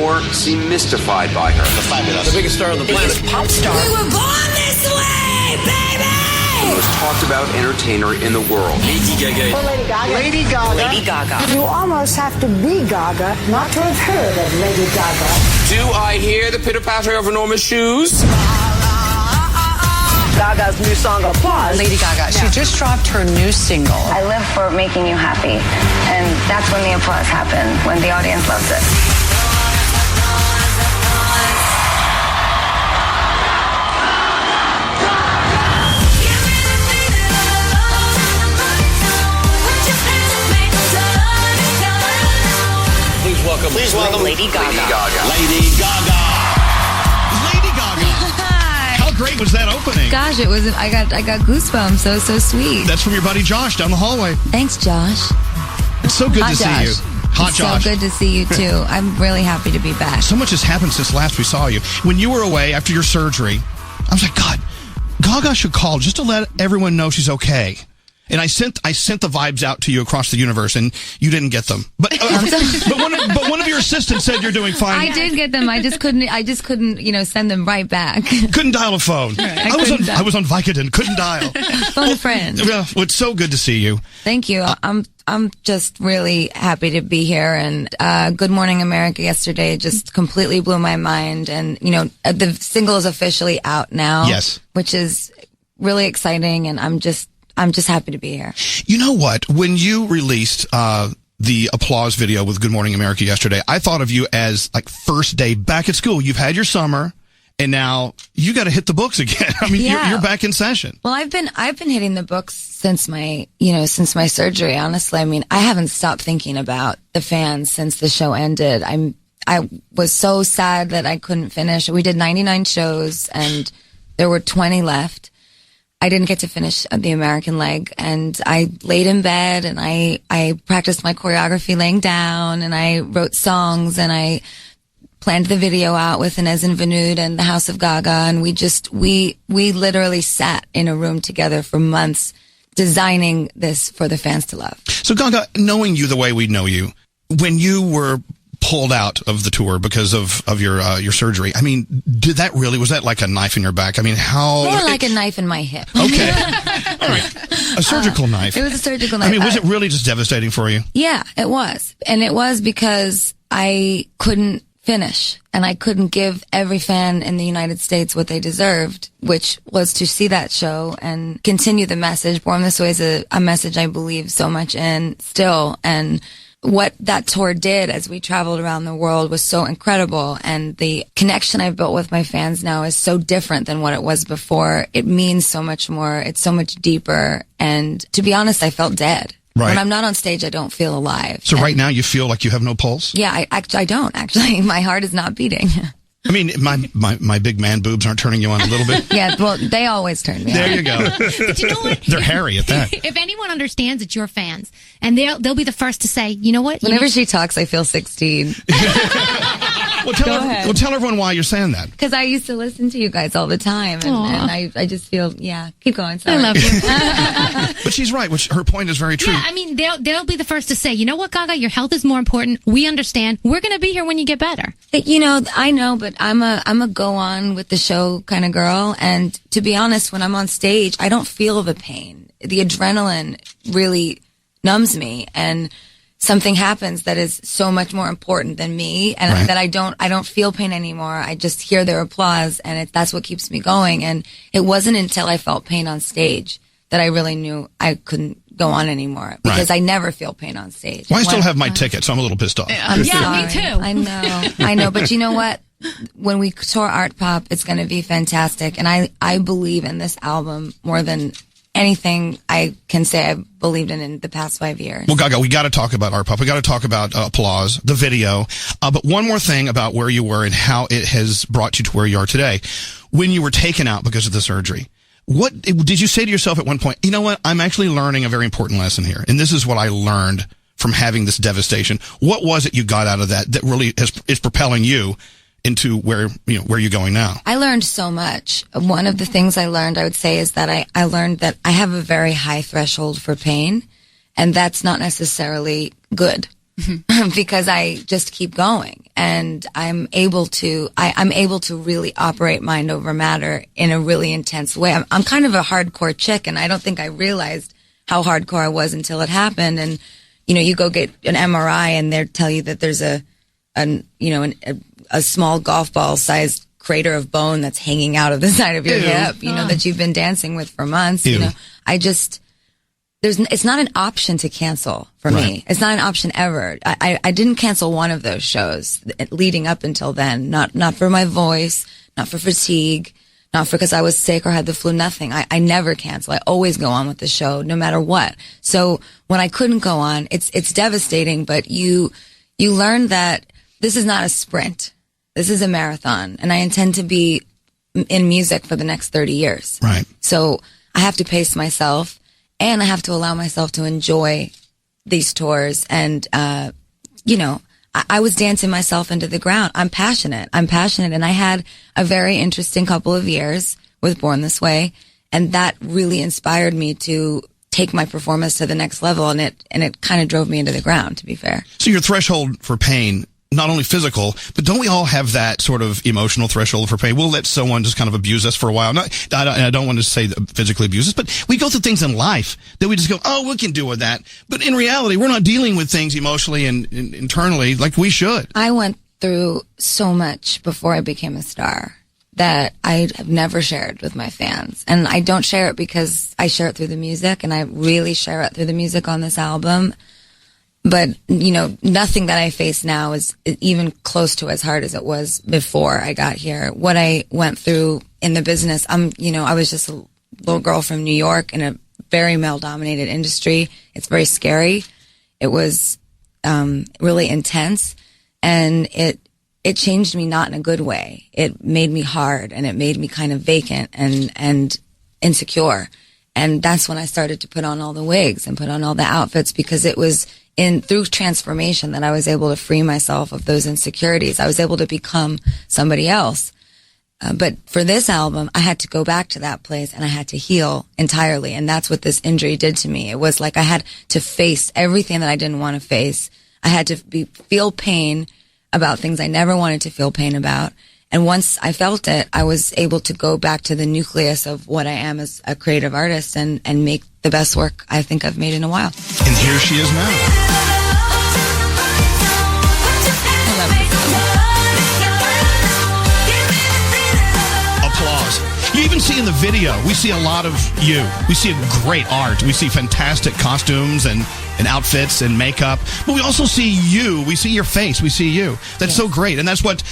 or seem mystified by her. The fabulous. The biggest star on the planet. Pop star. We were born this way, baby! The most talked about entertainer in the world. Lady Gaga. Or Lady Gaga. Lady Gaga. Lady Gaga. You almost have to be Gaga not to have heard of Lady Gaga. Do I hear the pitter-patter of enormous shoes? Gaga's new song, Applause. Lady Gaga, she just dropped her new single. I live for making you happy, and that's when the applause happens, when the audience loves it. Please welcome Lady Gaga. Lady Gaga. Lady Gaga. Lady Gaga. How great was that opening? Gosh, it was. I got goosebumps. So sweet. That's from your buddy Josh down the hallway. Thanks, Josh. It's so good Hot to Josh. see you. Hot It's Josh. so good to see you too. I'm really happy to be back. So much has happened since last we saw you. When you were away after your surgery, I was like, God, Gaga should call just to let everyone know she's okay. And I sent the vibes out to you across the universe, and you didn't get them. But one of your assistants said you're doing fine. I did get them. I just couldn't, send them right back. Couldn't dial a phone. I was on Vicodin. Couldn't dial. Phone a friend. Well, it's so good to see you. Thank you. I'm just really happy to be here. And Good Morning America yesterday just completely blew my mind. And the single is officially out now. Yes, which is really exciting. And I'm just happy to be here. You know what? When you released the applause video with Good Morning America yesterday, I thought of you as like first day back at school. You've had your summer, and now you got to hit the books again. I mean, you're back in session. Well, I've been hitting the books since my surgery. Honestly, I mean, I haven't stopped thinking about the fans since the show ended. I was so sad that I couldn't finish. We did 99 shows, and there were 20 left. I didn't get to finish the American leg, and I laid in bed and I practiced my choreography laying down, and I wrote songs, and I planned the video out with Inez and Vanud and the House of Gaga, and we literally sat in a room together for months designing this for the fans to love. So Gaga, knowing you the way we know you, when you were pulled out of the tour because of your surgery, I mean, was that like a knife in your back? I mean, how? More like a knife in my hip. Okay. All right. A surgical knife. It was a surgical knife. I mean, was it really just devastating for you? Yeah, it was. And it was because I couldn't finish, and I couldn't give every fan in the United States what they deserved, which was to see that show and continue the message. Born This Way is a message I believe so much in still, and what that tour did as we traveled around the world was so incredible, and the connection I've built with my fans now is so different than what it was before. It means so much more. It's so much deeper, and to be honest, I felt dead. Right. When I'm not on stage, I don't feel alive. So right now you feel like you have no pulse? Yeah, I don't actually. My heart is not beating. I mean, my big man boobs aren't turning you on a little bit? Yeah, well, they always turn me on. There you go. But you know what? They're hairy at that. If anyone understands, it's your fans. And they'll be the first to say, you know what? Whenever she talks, I feel 16. Well, tell everyone why you're saying that. Because I used to listen to you guys all the time. And I just feel, keep going. Sorry. I love you. But she's right. Her point is very true. Yeah, I mean, they'll be the first to say, you know what, Gaga, your health is more important. We understand. We're going to be here when you get better. I know, but I'm a go on with the show kind of girl. And to be honest, when I'm on stage, I don't feel the pain. The adrenaline really numbs me, and something happens that is so much more important than me, and right. that I don't feel pain anymore. I just hear their applause, and that's what keeps me going. And it wasn't until I felt pain on stage that I really knew I couldn't go on anymore, because right. I never feel pain on stage. Well, I still have my ticket, so I'm a little pissed off. I'm sorry. Me too. I know, but you know what? When we tour Art Pop, it's going to be fantastic, and I believe in this album more than anything I can say I've believed in the past 5 years. Well, Gaga, we got to talk about Art Pop. We got to talk about Applause, the video. But one more thing about where you were and how it has brought you to where you are today. When you were taken out because of the surgery, what did you say to yourself at one point? You know what? I'm actually learning a very important lesson here, and this is what I learned from having this devastation. What was it you got out of that really is propelling you into where you're going now? I learned so much. One of the things I learned, I would say, is that I learned that I have a very high threshold for pain, and that's not necessarily good because I just keep going, and I'm able to really operate mind over matter in a really intense way. I'm kind of a hardcore chick, and I don't think I realized how hardcore I was until it happened. And you go get an MRI, and they tell you that there's a small golf ball sized crater of bone that's hanging out of the side of your hip, that you've been dancing with for months. It's not an option to cancel for me. It's not an option ever. I didn't cancel one of those shows leading up until then. Not for my voice, not for fatigue, not because I was sick or had the flu, nothing. I never cancel. I always go on with the show, no matter what. So when I couldn't go on, it's devastating, but you learn that this is not a sprint. This is a marathon, and I intend to be in music for the next 30 years. Right. So I have to pace myself, and I have to allow myself to enjoy these tours. And, I was dancing myself into the ground. I'm passionate. And I had a very interesting couple of years with Born This Way. And that really inspired me to take my performance to the next level. And it kind of drove me into the ground, to be fair. So your threshold for pain, not only physical, but don't we all have that sort of emotional threshold for pain? We'll let someone just kind of abuse us for a while. I don't want to say physically abuse us, but we go through things in life that we just go, oh, we can deal with that. But in reality, we're not dealing with things emotionally and internally like we should. I went through so much before I became a star that I have never shared with my fans. And I don't share it because I share it through the music, and I really share it through the music on this album. But, nothing that I face now is even close to as hard as it was before I got here. What I went through in the business, I was just a little girl from New York in a very male-dominated industry. It's very scary. It was really intense, and it changed me not in a good way. It made me hard, and it made me kind of vacant and insecure. And that's when I started to put on all the wigs and put on all the outfits, because it was through transformation that I was able to free myself of those insecurities. I was able to become somebody else. But for this album, I had to go back to that place, and I had to heal entirely. And that's what this injury did to me. It was like I had to face everything that I didn't want to face. I had to feel pain about things I never wanted to feel pain about. And once I felt it, I was able to go back to the nucleus of what I am as a creative artist and make the best work I think I've made in a while. And here she is now. I love this. Applause. You even see in the video, we see a lot of you. We see great art. We see fantastic costumes and outfits and makeup, but we also see you. We see your face. We see you. That's so great, and that's what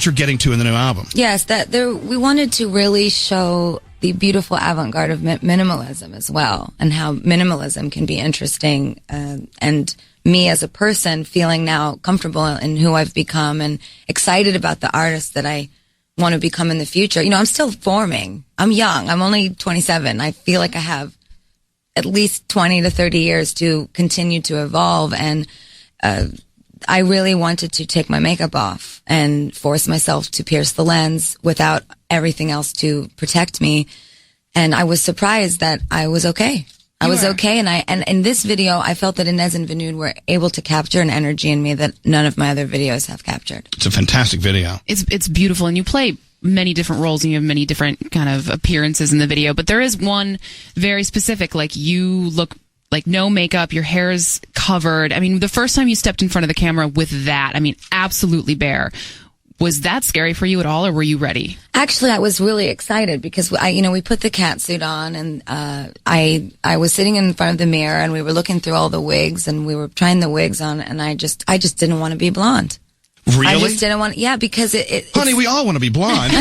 you're getting to in the new album. Yes, we wanted to really show the beautiful avant-garde of minimalism as well, and how minimalism can be interesting, and me as a person feeling now comfortable in who I've become and excited about the artist that I want to become in the future. I'm still forming. I'm young. I'm only 27. I feel like I have at least 20 to 30 years to continue to evolve. And I really wanted to take my makeup off and force myself to pierce the lens without everything else to protect me. And I was surprised that I was okay. I was okay. And in this video, I felt that Inez and Vinood were able to capture an energy in me that none of my other videos have captured. It's a fantastic video. It's beautiful. And you play many different roles, and you have many different kind of appearances in the video, but there is one very specific, like you look like no makeup, your hair is covered. I mean, the first time you stepped in front of the camera with that, I mean, absolutely bare. Was that scary for you at all, or were you ready? Actually, I was really excited because we put the cat suit on, and I was sitting in front of the mirror, and we were looking through all the wigs, and we were trying the wigs on, and I just didn't want to be blonde. Really? I just didn't want, because honey, we all want to be blonde.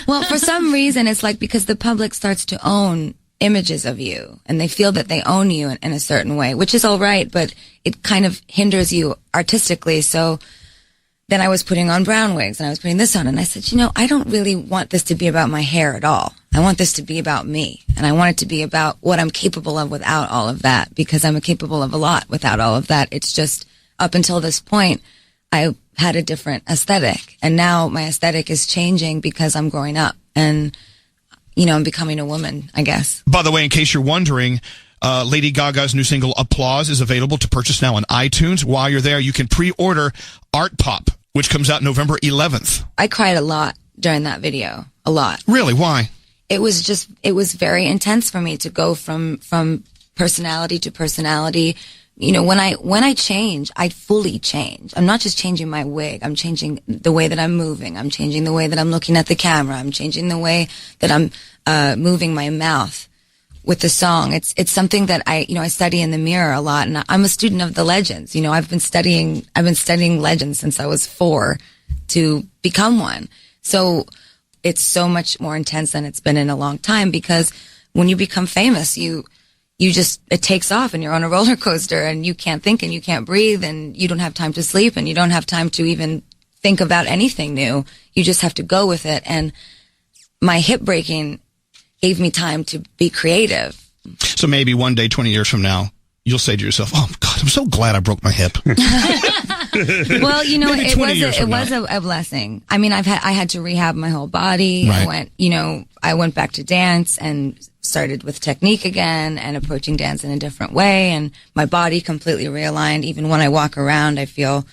Well, for some reason, it's like because the public starts to own images of you, and they feel that they own you in a certain way, which is all right, but it kind of hinders you artistically. So then I was putting on brown wigs, and I was putting this on, and I said, I don't really want this to be about my hair at all. I want this to be about me, and I want it to be about what I'm capable of without all of that, because I'm capable of a lot without all of that. It's just up until this point, I had a different aesthetic, and now my aesthetic is changing because I'm growing up, and I'm becoming a woman, I guess. By the way, in case you're wondering, Lady Gaga's new single, Applause, is available to purchase now on iTunes. While you're there, you can pre-order Art Pop, which comes out November 11th. I cried a lot during that video. A lot. Really? Why? It was very intense for me to go from personality to personality. You know, when I change, I fully change. I'm not just changing my wig. I'm changing the way that I'm moving. I'm changing the way that I'm looking at the camera. I'm changing the way that I'm moving my mouth with the song. It's something that I study in the mirror a lot, and I'm a student of the legends. You know, I've been studying legends since I was 4 to become one. So it's so much more intense than it's been in a long time, because when you become famous, it takes off and you're on a roller coaster and you can't think and you can't breathe and you don't have time to sleep and you don't have time to even think about anything new. You just have to go with it. And my hip breaking gave me time to be creative. So maybe one day, 20 years from now, you'll say to yourself, "Oh God, I'm so glad I broke my hip." Well, you know, it was a blessing. I mean, I had to rehab my whole body. Right. I went back to dance and started with technique again and approaching dance in a different way, and my body completely realigned. Even when I walk around, I feel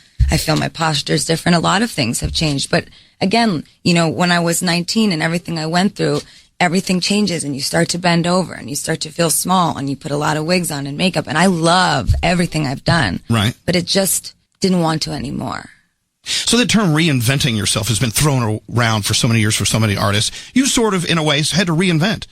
my posture is different. A lot of things have changed. But again, you know, when I was 19 and everything I went through, everything changes and you start to bend over and you start to feel small and you put a lot of wigs on and makeup. And I love everything I've done. Right. But it just didn't want to anymore. So the term reinventing yourself has been thrown around for so many years for so many artists. You sort of, in a way, had to reinvent.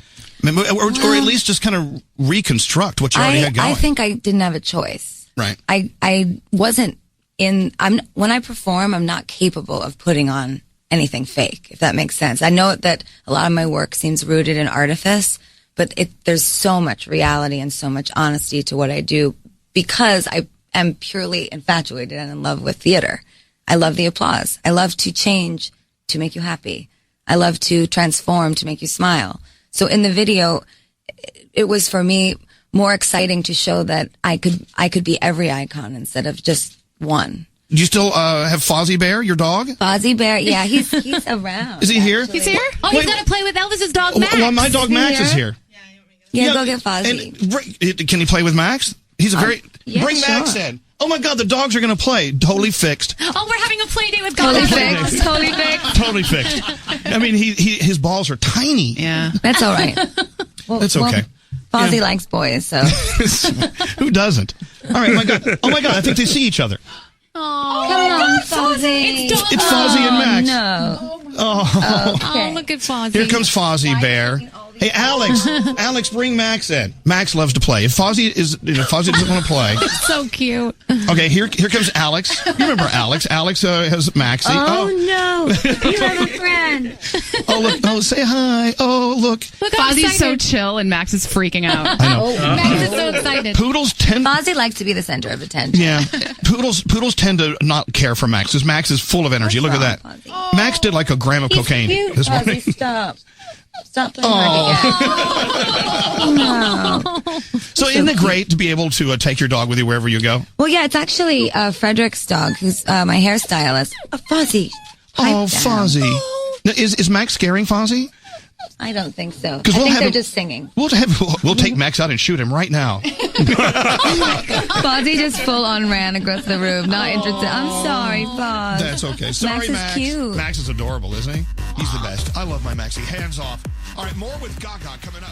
Or at least just kind of reconstruct what you already had going. I think I didn't have a choice. Right. I wasn't when I perform, I'm not capable of putting on anything fake, if that makes sense. I know that a lot of my work seems rooted in artifice, but there's so much reality and so much honesty to what I do, because I am purely infatuated and in love with theater. I love the applause. I love to change to make you happy. I love to transform to make you smile. So in the video, it was for me more exciting to show that I could be every icon instead of just one. Do you still have Fozzie Bear, your dog? Fozzie Bear, yeah, he's around. Is he here? He's here? Oh, he's got to play with Elvis's dog, Max. Well, my dog Max is here. Yeah, go get Fozzie. And, can he play with Max? He's bring sure. Max in. Oh my God, the dogs are going to play. Totally fixed. Oh, we're having a play date with Gaga. Totally fixed. Totally fixed. I mean, his balls are tiny. Yeah. That's all right. Well, that's okay. Fozzie likes boys, so. Who doesn't? All right, oh my God, I think they see each other. Oh, come on, Fozzie. It's Fozzie and Max. No. Oh, look at Fozzie. Here comes Fozzie Bear. Hey, Alex, bring Max in. Max loves to play. If Fozzie doesn't want to play. So cute. Okay, here comes Alex. You remember Alex? Alex has Maxie. Oh no, you have a friend. Oh look! Oh, say hi. Oh look. Fozzie's so chill and Max is freaking out. I know. Max is so excited. Fozzie likes to be the center of attention. Yeah, poodles tend to not care for Max, because Max is full of energy. Look at that. Fozzie? Max did like a gram of cocaine this morning. Stop playing hard to get. No. So isn't it great to be able to take your dog with you wherever you go? Well, yeah, it's actually Frederick's dog, who's my hairstylist. Fozzie. Oh, Fozzie. Now, is Max scaring Fozzie? I don't think so. I think they're just singing. We'll take Max out and shoot him right now. Fozzie just full on ran across the room, not interested. I'm sorry, Foz. That's okay. Sorry, Max. Max is cute. Max is adorable, isn't he? He's the best. I love my Maxie. Hands off. All right, more with Gaga coming up.